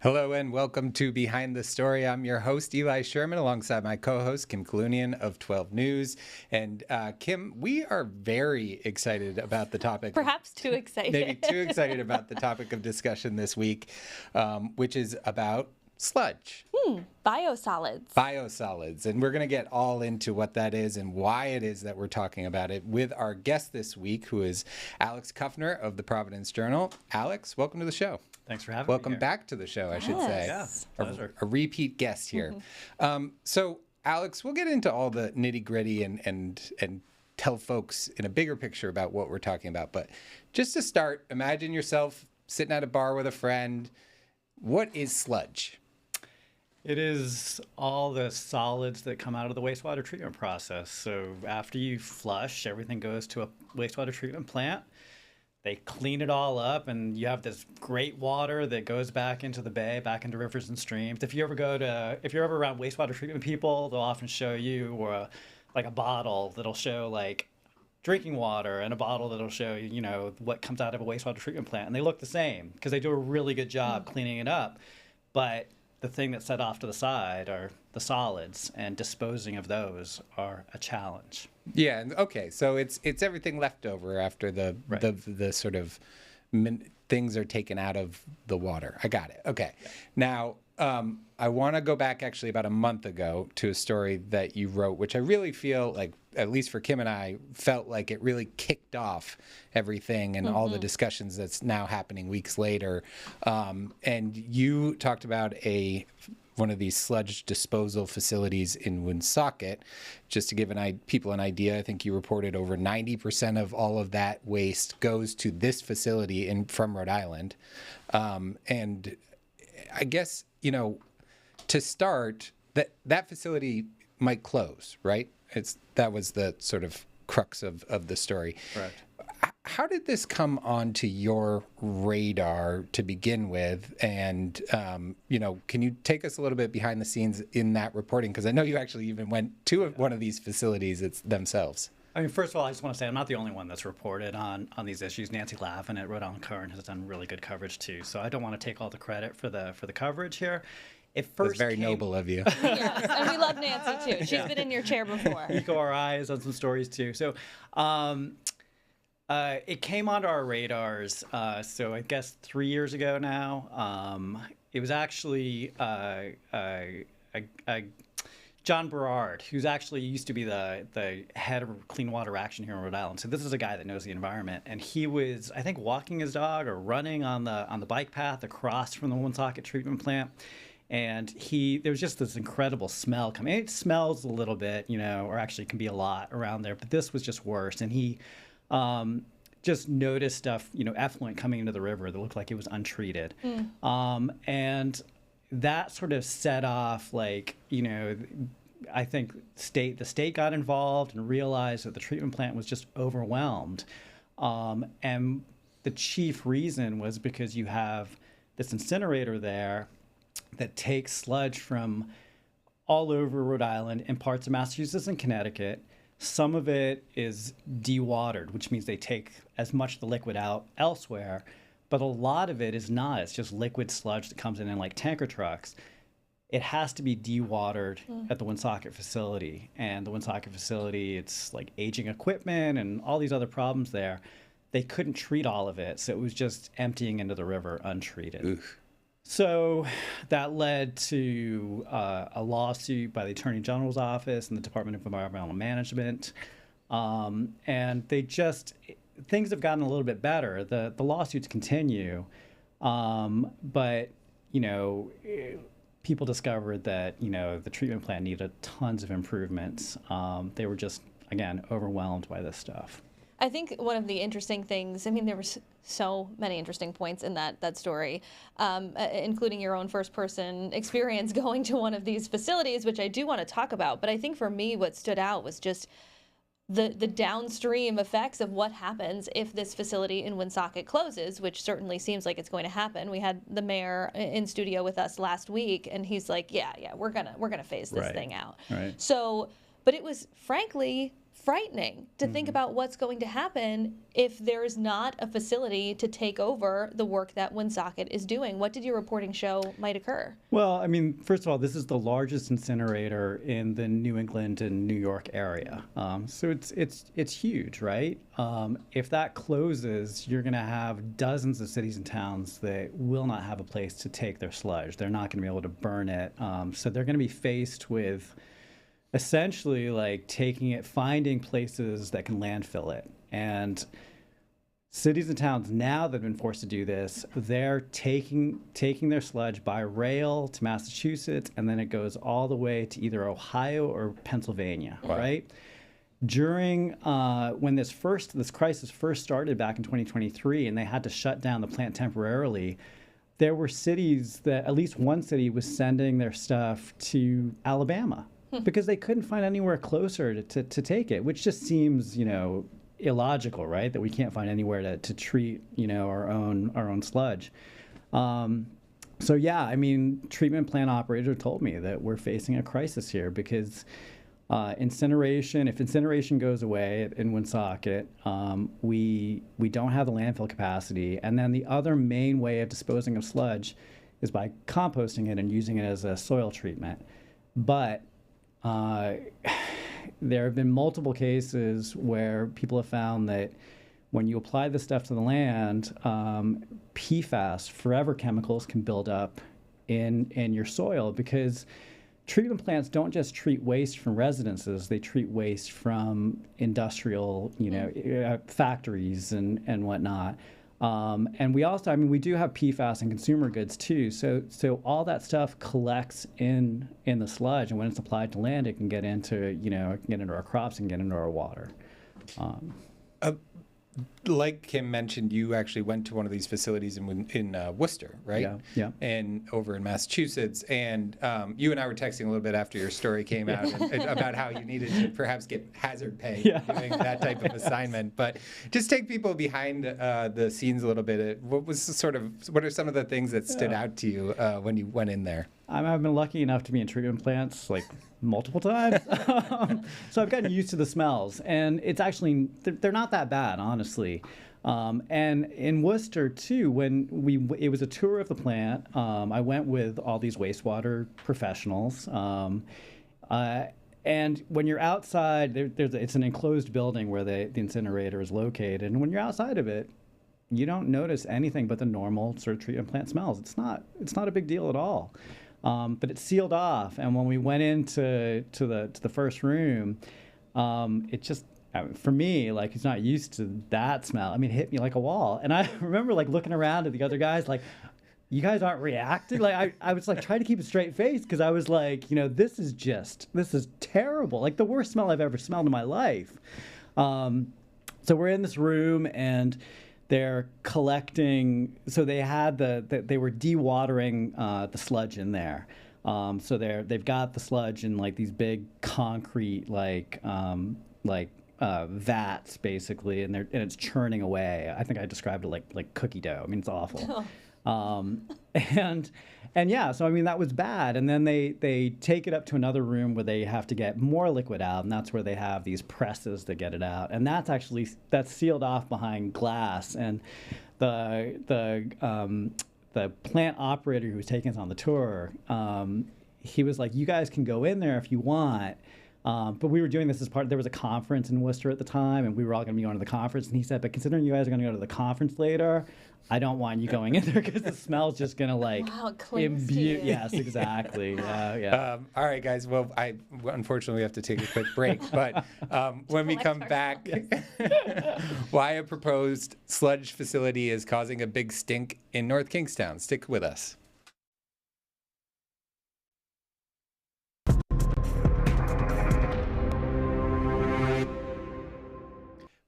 Hello and welcome to Behind the Story. I'm your host, Eli Sherman, alongside my co-host, Kim Kalunian of 12 News. And Kim, we are very excited about the topic. Perhaps too excited. Maybe too excited about the topic of discussion this week, which is about sludge. Biosolids. Biosolids. And we're going to get all into what that is and why it is that we're talking about it with our guest this week, who is Alex Kuffner of the Providence Journal. Alex, welcome to the show. Thanks for having me. Welcome back to the show, I should say. Yeah, pleasure. A repeat guest here. So, Alex, we'll get into all the nitty gritty and tell folks in a bigger picture about what we're talking about. But just to start, imagine yourself sitting at a bar with a friend. What is sludge? It is all the solids that come out of the wastewater treatment process. So after you flush, everything goes to a wastewater treatment plant. They clean it all up, and you have this great water that goes back into the bay, back into rivers and streams. If you're ever around wastewater treatment people, they'll often show you like a bottle that'll show like drinking water and a bottle that'll show you, what comes out of a wastewater treatment plant. And they look the same because they do a really good job cleaning it up. But the thing that's set off to the side are the solids, and disposing of those are a challenge. Yeah. Okay. So it's everything left over after the sort of things are taken out of the water. I got it. Okay. Yeah. Now, I want to go back actually about a month ago to a story that you wrote, which I really feel like, at least for Kim and I, felt like it really kicked off everything and all the discussions that's now happening weeks later. And you talked about one of these sludge disposal facilities in Woonsocket. Just to give people an idea, I think you reported over 90% of all of that waste goes to this facility from Rhode Island. And I guess, to start, that facility might close, right? That was the sort of crux of the story. Correct. How did this come onto your radar to begin with? And, can you take us a little bit behind the scenes in that reporting? Because I know you actually even went to one of these facilities themselves. I mean, first of all, I just want to say I'm not the only one that's reported on these issues. Nancy Lavin at Rhode Island Current has done really good coverage too. So I don't want to take all the credit for the coverage here. It first very noble of you. Yes, and we love Nancy too. She's been in your chair before. WPRI has done some stories too. So it came onto our radars, so I guess 3 years ago now. It was actually John Berard, who's actually used to be the head of Clean Water Action here in Rhode Island. So this is a guy that knows the environment, and he was, I think, walking his dog or running on the bike path across from the Woonsocket treatment plant. And there was just this incredible smell coming. It smells a little bit, or actually can be a lot around there, but this was just worse. And he just noticed stuff, effluent coming into the river that looked like it was untreated. And that sort of set off, I think the state got involved and realized that the treatment plant was just overwhelmed. And the chief reason was because you have this incinerator there that takes sludge from all over Rhode Island and parts of Massachusetts and Connecticut. Some of it is dewatered, which means they take as much of the liquid out elsewhere, but a lot of it is not. It's just liquid sludge that comes in like tanker trucks. It has to be dewatered at the Woonsocket facility. And the Woonsocket facility, it's like aging equipment and all these other problems there. They couldn't treat all of it, so it was just emptying into the river untreated. Oof. So that led to a lawsuit by the Attorney General's office and the Department of Environmental Management. And things have gotten a little bit better. The lawsuits continue, but, people discovered that, the treatment plant needed tons of improvements. They were just, again, overwhelmed by this stuff. I think one of the interesting things, there were so many interesting points in that story, including your own first-person experience going to one of these facilities, which I do want to talk about. But I think for me, what stood out was just the downstream effects of what happens if this facility in Woonsocket closes, which certainly seems like it's going to happen. We had the mayor in studio with us last week, and he's like, yeah, we're gonna phase this thing out. Right. So, but it was frankly frightening to think about what's going to happen if there's not a facility to take over the work that Woonsocket is doing. What did your reporting show might occur? Well, I mean, first of all, this is the largest incinerator in the New England and New York area. So it's huge, right? If that closes, you're going to have dozens of cities and towns that will not have a place to take their sludge. They're not going to be able to burn it. So they're going to be faced with essentially like finding places that can landfill it. And cities and towns now that have been forced to do this, they're taking their sludge by rail to Massachusetts, and then it goes all the way to either Ohio or Pennsylvania, right? During when this crisis first started back in 2023, and they had to shut down the plant temporarily, there were cities that, at least one city was sending their stuff to Alabama because they couldn't find anywhere closer to take it, which just seems, illogical, right? That we can't find anywhere to treat, our own sludge. So yeah, I mean, treatment plant operator told me that we're facing a crisis here because if incineration goes away in Woonsocket, we don't have the landfill capacity. And then the other main way of disposing of sludge is by composting it and using it as a soil treatment. But there have been multiple cases where people have found that when you apply this stuff to the land, PFAS, forever chemicals, can build up in your soil because treatment plants don't just treat waste from residences; they treat waste from industrial, factories and whatnot. And we also, we do have PFAS in consumer goods too. So all that stuff collects in the sludge, and when it's applied to land, it can get into our crops and get into our water. Like Kim mentioned, you actually went to one of these facilities in Worcester, right? Yeah. And over in Massachusetts. And you and I were texting a little bit after your story came out and about how you needed to perhaps get hazard pay doing that type of assignment. But just take people behind the scenes a little bit. What are some of the things that stood out to you when you went in there? I've been lucky enough to be in treatment plants like multiple times. So I've gotten used to the smells, and it's actually, they're not that bad, honestly. And in Worcester too, when it was a tour of the plant, I went with all these wastewater professionals. And when you're outside, it's an enclosed building where the incinerator is located. And when you're outside of it, you don't notice anything but the normal sort of treatment plant smells. It's not a big deal at all. But it's sealed off, and when we went into the first room, it just, for me, like, it's not used to that smell. It hit me like a wall. And I remember like looking around at the other guys, like, you guys aren't reacting. Like I was like trying to keep a straight face because I was like, this is terrible. Like the worst smell I've ever smelled in my life. So we're in this room and they're collecting, so they were dewatering the sludge in there. So they've got the sludge in like these big concrete vats basically, and it's churning away. I think I described it like cookie dough. It's awful. And yeah, so that was bad. And then they take it up to another room where they have to get more liquid out, and that's where they have these presses to get it out. And that's sealed off behind glass. And the plant operator who was taking us on the tour, he was like, "You guys can go in there if you want." But we were doing this as there was a conference in Worcester at the time, and we were all going to be going to the conference. And he said, "But considering you guys are going to go to the conference later, I don't want you going in there because the smell's just going to imbue." Yes, exactly. Yeah. All right, guys. Well, unfortunately, we have to take a quick break. But when we come back, why a proposed sludge facility is causing a big stink in North Kingstown. Stick with us.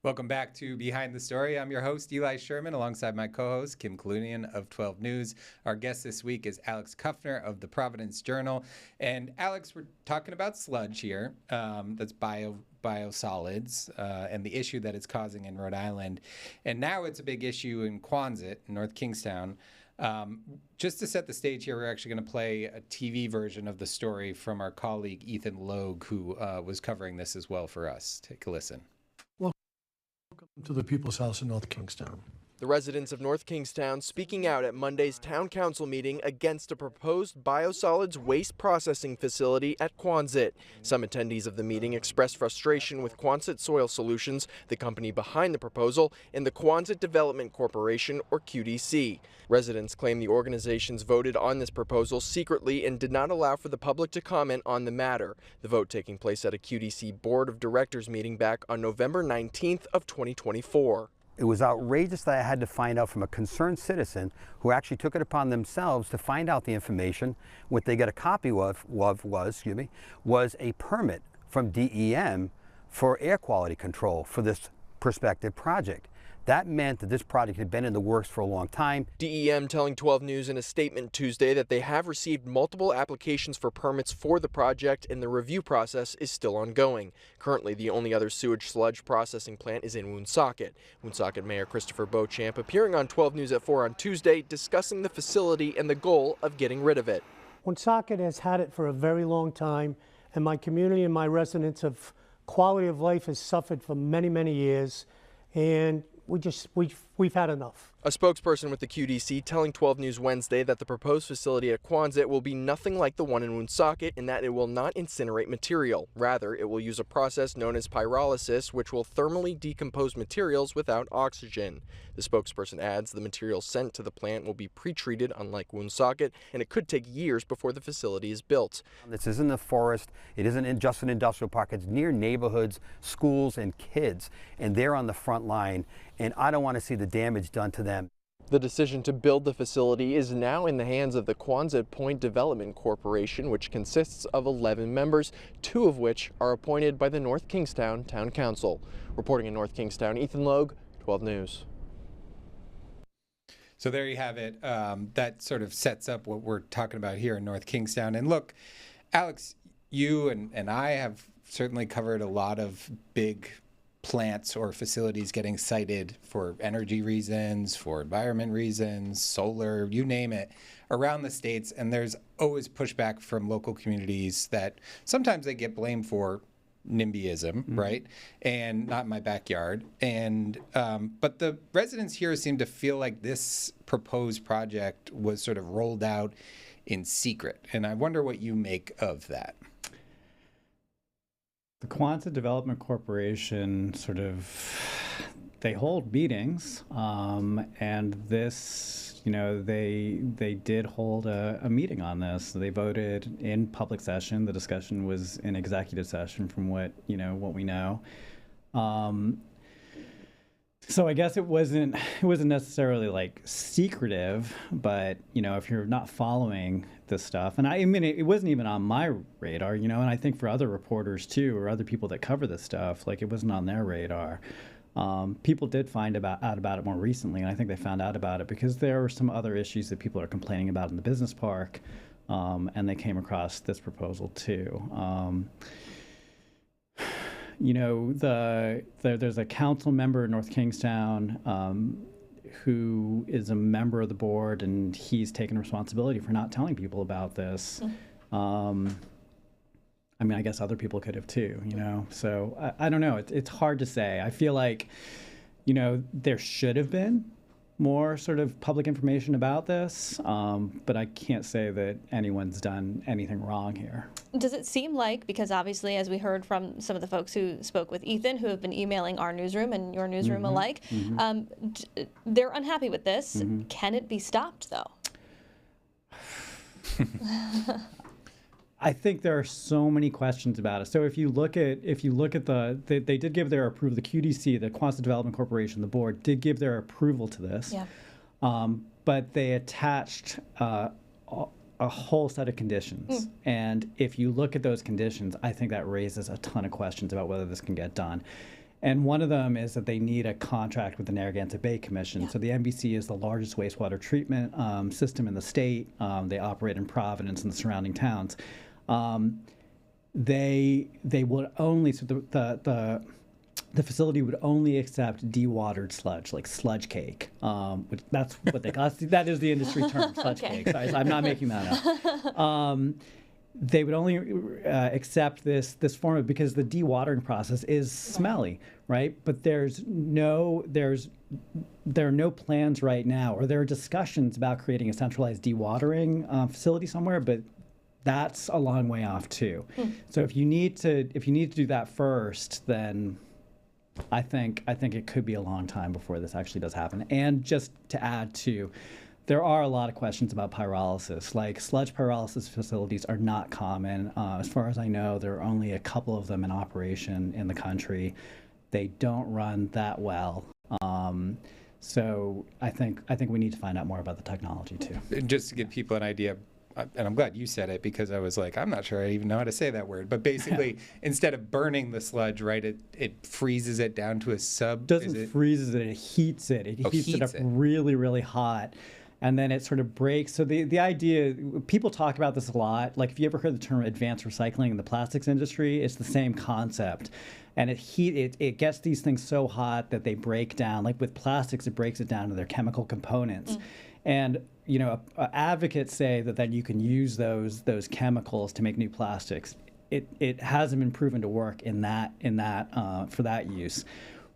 Welcome back to Behind the Story. I'm your host, Eli Sherman, alongside my co-host, Kim Kalunian of 12 News. Our guest this week is Alex Kuffner of the Providence Journal. And Alex, we're talking about sludge here. That's biosolids and the issue that it's causing in Rhode Island. And now it's a big issue in Quonset, North Kingstown. Just to set the stage here, we're actually going to play a TV version of the story from our colleague Ethan Logue, who was covering this as well for us. Take a listen. Welcome to the People's House in North Kingstown. The residents of North Kingstown speaking out at Monday's town council meeting against a proposed biosolids waste processing facility at Quonset. Some attendees of the meeting expressed frustration with Quonset Soil Solutions, the company behind the proposal, and the Quonset Development Corporation, or QDC. Residents claim the organizations voted on this proposal secretly and did not allow for the public to comment on the matter. The vote taking place at a QDC Board of Directors meeting back on November 19th of 2024. It was outrageous that I had to find out from a concerned citizen who actually took it upon themselves to find out the information. What they got a copy of was a permit from DEM for air quality control for this prospective project. That meant that this project had been in the works for a long time. DEM telling 12 News in a statement Tuesday that they have received multiple applications for permits for the project and the review process is still ongoing. Currently, the only other sewage sludge processing plant is in Woonsocket. Woonsocket Mayor Christopher Beauchamp appearing on 12 News at 4 on Tuesday discussing the facility and the goal of getting rid of it. Woonsocket has had it for a very long time, and my community and my residents of quality of life has suffered for many, many years, and we've had enough. A spokesperson with the QDC telling 12 News Wednesday that the proposed facility at Quonset will be nothing like the one in Woonsocket in that it will not incinerate material. Rather, it will use a process known as pyrolysis, which will thermally decompose materials without oxygen. The spokesperson adds the material sent to the plant will be pre-treated, unlike Woonsocket, and it could take years before the facility is built. This isn't a forest. It isn't just an industrial park. It's near neighborhoods, schools, and kids, and they're on the front line, and I don't want to see the damage done to them. The decision to build the facility is now in the hands of the Quonset Point Development Corporation, which consists of 11 members, 2 of which are appointed by the North Kingstown Town Council. Reporting in North Kingstown, Ethan Logue, 12 News. So there you have it. That sort of sets up what we're talking about here in North Kingstown. And look, Alex, you and I have certainly covered a lot of big plants or facilities getting cited for energy reasons, for environment reasons, solar, you name it, around the states. And there's always pushback from local communities that sometimes they get blamed for NIMBYism, right? And not in my backyard. And but the residents here seem to feel like this proposed project was sort of rolled out in secret. And I wonder what you make of that. The Quonset Development Corporation they hold meetings, and this, they did hold a meeting on this. They voted in public session. The discussion was in executive session from what we know. So I guess it wasn't necessarily like secretive, but if you're not following this stuff, and I mean it wasn't even on my radar, and I think for other reporters too, or other people that cover this stuff, like it wasn't on their radar. People did find out about it more recently, and I think they found out about it because there were some other issues that people are complaining about in the business park, and they came across this proposal too. There's a council member in North Kingstown who is a member of the board, and he's taken responsibility for not telling people about this. I mean, I guess other people could have too, So I don't know. It's hard to say. I feel like, there should have been more sort of public information about this, but I can't say that anyone's done anything wrong here. Does it seem like, because obviously, as we heard from some of the folks who spoke with Ethan, who have been emailing our newsroom and your newsroom alike, they're unhappy with this. Can it be stopped, though? I think there are so many questions about it. So if you look at they did give their approval. The QDC, the Quonset Development Corporation, the board did give their approval to this. Yeah. But they attached a whole set of conditions. And if you look at those conditions, I think that raises a ton of questions about whether this can get done. And one of them is that they need a contract with the Narragansett Bay Commission. Yeah. So the NBC is the largest wastewater treatment system in the state. They operate in Providence and the surrounding towns. They would only, so the the facility would only accept dewatered sludge, like sludge cake. Which that's what they call it. That is the industry term, sludge cake. Sorry, I'm not making that up. They would only accept this form of, because the dewatering process is smelly, right? But there are no plans right now, or there are discussions about creating a centralized dewatering facility somewhere, but that's a long way off too. So if you need to do that first, then I think it could be a long time before this actually does happen. And just to add to, there are a lot of questions about pyrolysis. Like, sludge pyrolysis facilities are not common. As far as I know, there are only a couple of them in operation in the country. They don't run that well. So I think we need to find out more about the technology too. And just to give people an idea, and I'm glad you said it, because I was like, I'm not sure I even know how to say that word. But basically, instead of burning the sludge, right, it freezes it down to a sub. Doesn't freezes it, it heats it. It heats it up really, really hot. And then it sort of breaks. So the idea, people talk about this a lot. Like, if you ever heard the term advanced recycling in the plastics industry, it's the same concept. And it gets these things so hot that they break down. Like with plastics, it breaks it down to their chemical components. And advocates say that then you can use those chemicals to make new plastics. It hasn't been proven to work in that for that use.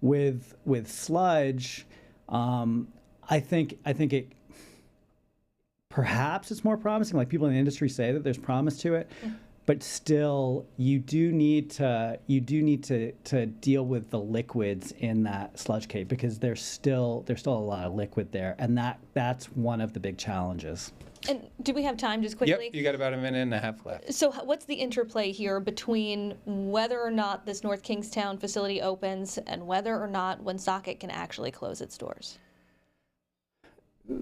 With sludge, I think it. Perhaps it's more promising. Like, people in the industry say that there's promise to it, but still, you do need to deal with the liquids in that sludge cake, because there's still a lot of liquid there, and that's one of the big challenges. And do we have time, just quickly? Yep, you got about a minute and a half left. So what's the interplay here between whether or not this North Kingstown facility opens and whether or not Woonsocket can actually close its doors?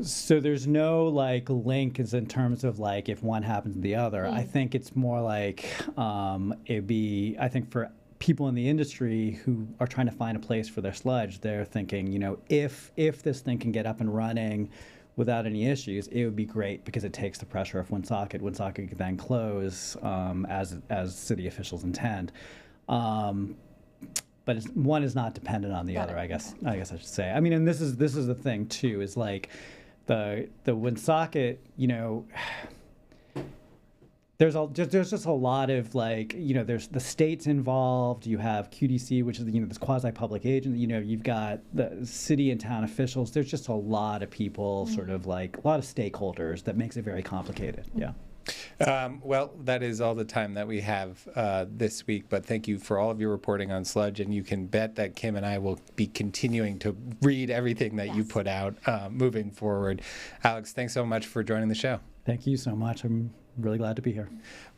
So there's no link as in terms of if one happens to the other. I think it's more like I think for people in the industry who are trying to find a place for their sludge, they're thinking, if this thing can get up and running without any issues, it would be great, because it takes the pressure off Woonsocket. Woonsocket could then close as city officials intend. But one is not dependent on the other, I guess I should say. I mean, and this is the thing too, is the Woonsocket, there's just a lot of there's the state's involved. You have QDC, which is this quasi-public agent. You've got the city and town officials. There's just a lot of people, sort of a lot of stakeholders, that makes it very complicated. Yeah. Well, that is all the time that we have this week, but thank you for all of your reporting on sludge, and you can bet that Kim and I will be continuing to read everything that you put out moving forward. Alex, thanks so much for joining the show. Thank you so much. I'm really glad to be here.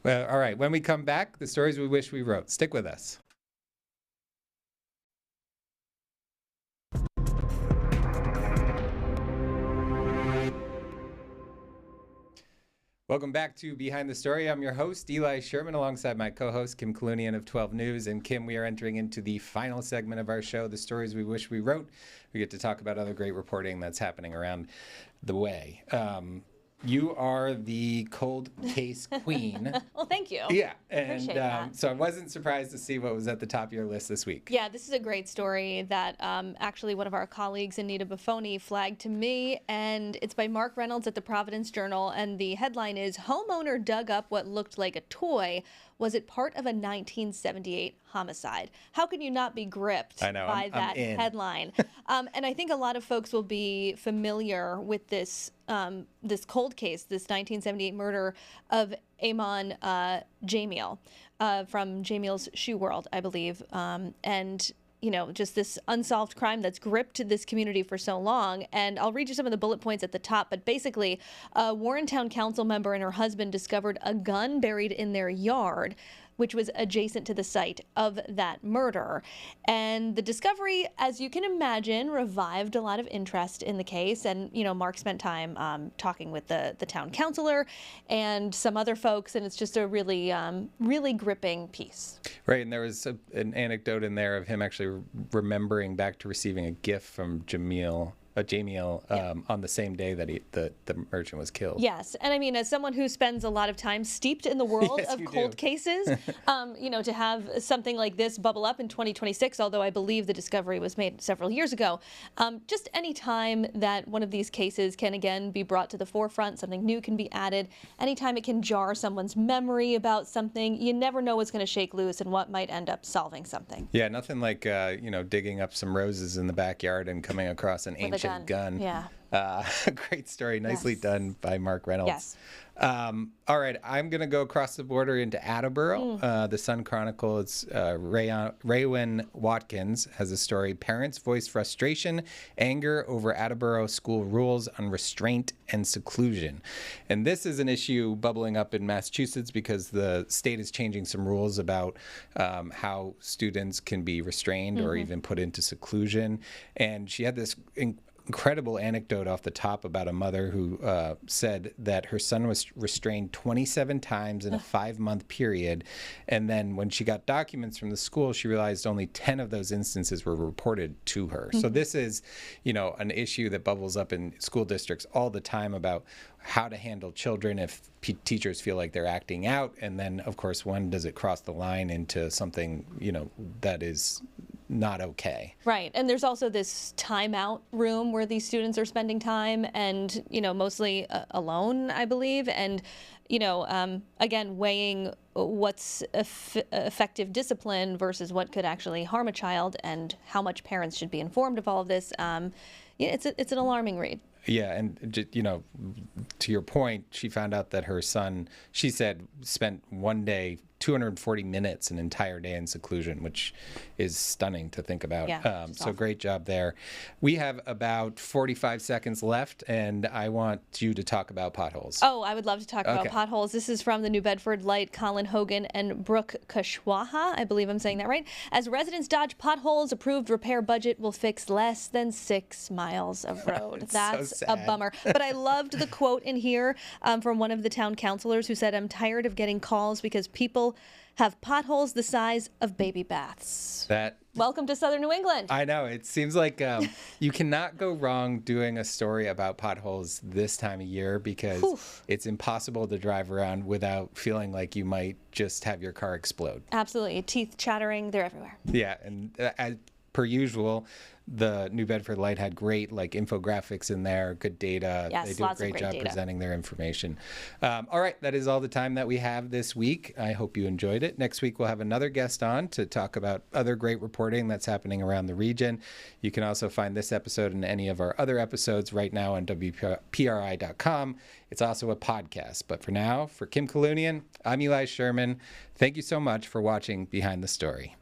Well, all right. When we come back, the stories we wish we wrote. Stick with us. Welcome back to Behind the Story. I'm your host, Eli Sherman, alongside my co-host, Kim Kalunian of 12 News. And Kim, we are entering into the final segment of our show, The Stories We Wish We Wrote. We get to talk about other great reporting that's happening around the way. You are the cold case queen. Well, thank you. Yeah. Appreciate that. So I wasn't surprised to see what was at the top of your list this week. Yeah, this is a great story that actually one of our colleagues, Anita Buffoni, flagged to me, and it's by Mark Reynolds at the Providence Journal, and the headline is, "Homeowner Dug Up What Looked Like a Toy. Was it part of a 1978 homicide?" How can you not be gripped by that headline? And I think a lot of folks will be familiar with this this cold case, this 1978 murder of Amon Jamiel from Jamiel's Shoe World, I believe. And just this unsolved crime that's gripped this community for so long. And I'll read you some of the bullet points at the top. But basically, a Warrentown council member and her husband discovered a gun buried in their yard, which was adjacent to the site of that murder. And the discovery, as you can imagine, revived a lot of interest in the case. And, Mark spent time talking with the town councilor and some other folks, and it's just a really, really gripping piece. Right, and there was an anecdote in there of him actually remembering back to receiving a gift from Jamiel Jamiel on the same day that the merchant was killed. Yes, and I mean, as someone who spends a lot of time steeped in the world Yes, of you cold do. cases, to have something like this bubble up in 2026, although I believe the discovery was made several years ago, just any time that one of these cases can again be brought to the forefront, something new can be added, anytime it can jar someone's memory about something, you never know what's going to shake loose and what might end up solving something. Yeah, nothing like digging up some roses in the backyard and coming across an ancient gun. Yeah. Great story. Nicely Yes. done by Mark Reynolds. Yes. All right, I'm going to go across the border into Attleboro. The Sun Chronicle, it's Raywin Watkins has a story. Parents voice frustration, anger over Attleboro school rules on restraint and seclusion. And this is an issue bubbling up in Massachusetts because the state is changing some rules about how students can be restrained or even put into seclusion. And she had this incredible anecdote off the top about a mother who said that her son was restrained 27 times in a 5-month period. And then when she got documents from the school, she realized only 10 of those instances were reported to her. So this is, an issue that bubbles up in school districts all the time about how to handle children if teachers feel like they're acting out. And then, of course, when does it cross the line into something, that is not okay. Right. And there's also this timeout room where these students are spending time and, mostly alone, I believe. And, again, weighing what's effective discipline versus what could actually harm a child and how much parents should be informed of all of this. It's an alarming read. Yeah, and to your point, she found out that her son, she said, spent one day, 240 minutes, an entire day in seclusion, which is stunning to think about. Yeah, so great job there. We have about 45 seconds left, and I want you to talk about potholes. Oh, I would love to talk about potholes. This is from the New Bedford Light, Colin Hogan and Brooke Kushwaha. I believe I'm saying that right. As residents dodge potholes, approved repair budget will fix less than 6 miles of road. That's so a sad. bummer. But I loved the quote in here from one of the town councilors who said, "I'm tired of getting calls because people have potholes the size of baby baths." Welcome to Southern New England. I know. It seems like you cannot go wrong doing a story about potholes this time of year because it's impossible to drive around without feeling like you might just have your car explode. Absolutely. Teeth chattering. They're everywhere. Yeah. And as per usual, the New Bedford Light had great infographics in there, good data. Yes, they do a lots of great great job data. presenting their information. All right, that is all the time that we have this week. I hope you enjoyed it. Next week, we'll have another guest on to talk about other great reporting that's happening around the region. You can also find this episode and any of our other episodes right now on WPRI.com. It's also a podcast. But for now, for Kim Kalunian, I'm Eli Sherman. Thank you so much for watching Behind the Story.